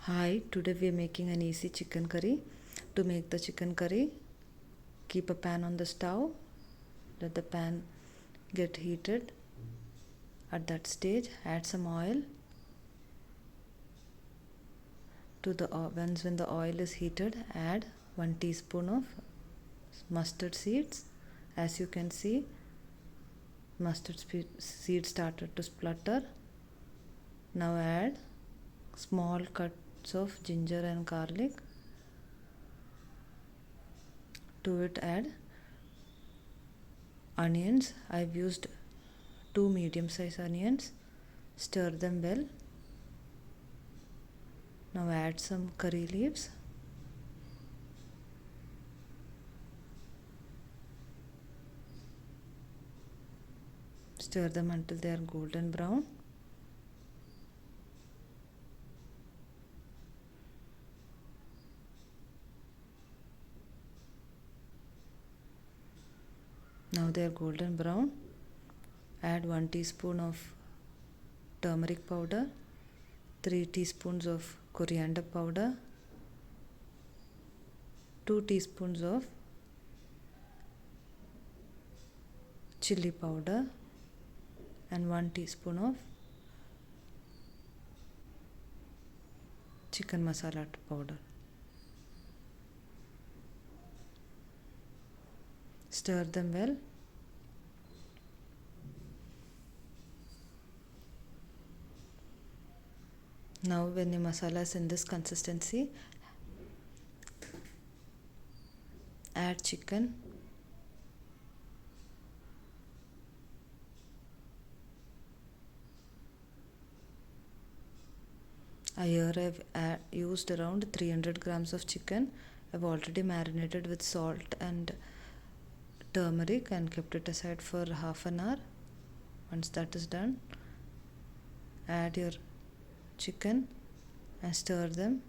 Hi, today we are making an easy chicken curry. To make the chicken curry, keep a pan on the stove. Let the pan get heated. At that stage, add some oil. Once when the oil is heated, add 1 teaspoon of mustard seeds. As you can see, mustard seeds started to splutter. Now add small cuts of ginger and garlic. To it add onions. I've used 2 medium-sized onions. Stir them well. Now add some curry leaves. Stir them until they are golden brown. Now they are golden brown. Add 1 teaspoon of turmeric powder, 3 teaspoons of coriander powder, 2 teaspoons of chili powder, and 1 teaspoon of chicken masala powder. Stir them well. Now when the masala is in this consistency, add chicken. Here I've used around 300 grams of chicken. I've already marinated with salt and turmeric and kept it aside for half an hour. Once that is done, add your chicken and stir them.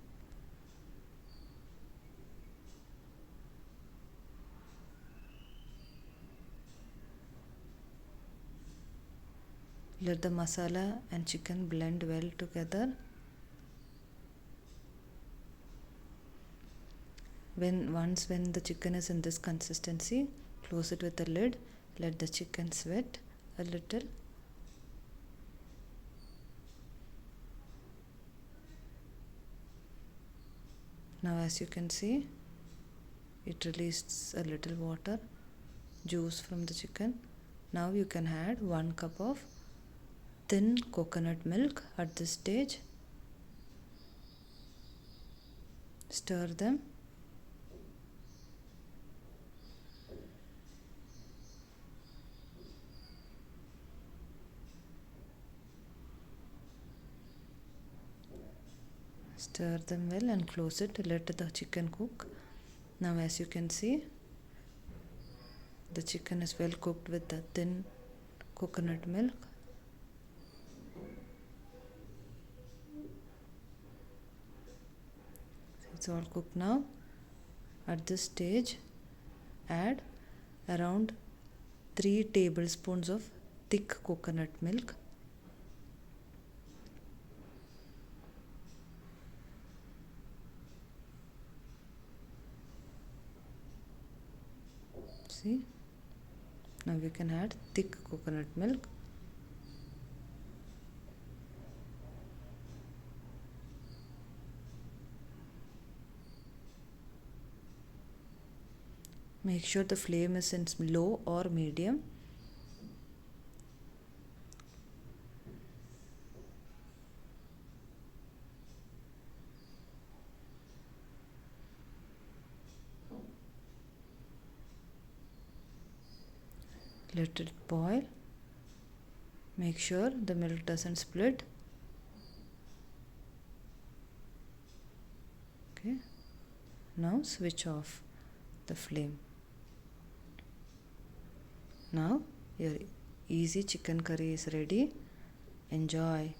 Let the masala and chicken blend well together. When the chicken is in this consistency, close it with a lid. Let the chicken sweat a little. Now as you can see, it released a little water, juice from the chicken. Now you can add 1 cup of thin coconut milk at this stage. Stir them. Stir them well and close it. Let the chicken cook. Now as you can see, the chicken is well cooked with the thin coconut milk. It's all cooked now. At this stage, add around 3 tablespoons of thick coconut milk. See, now we can add thick coconut milk. Make sure the flame is in low or medium. Let it boil. Make sure the milk doesn't split. Okay. Now switch off the flame. Now your easy chicken curry is ready. Enjoy.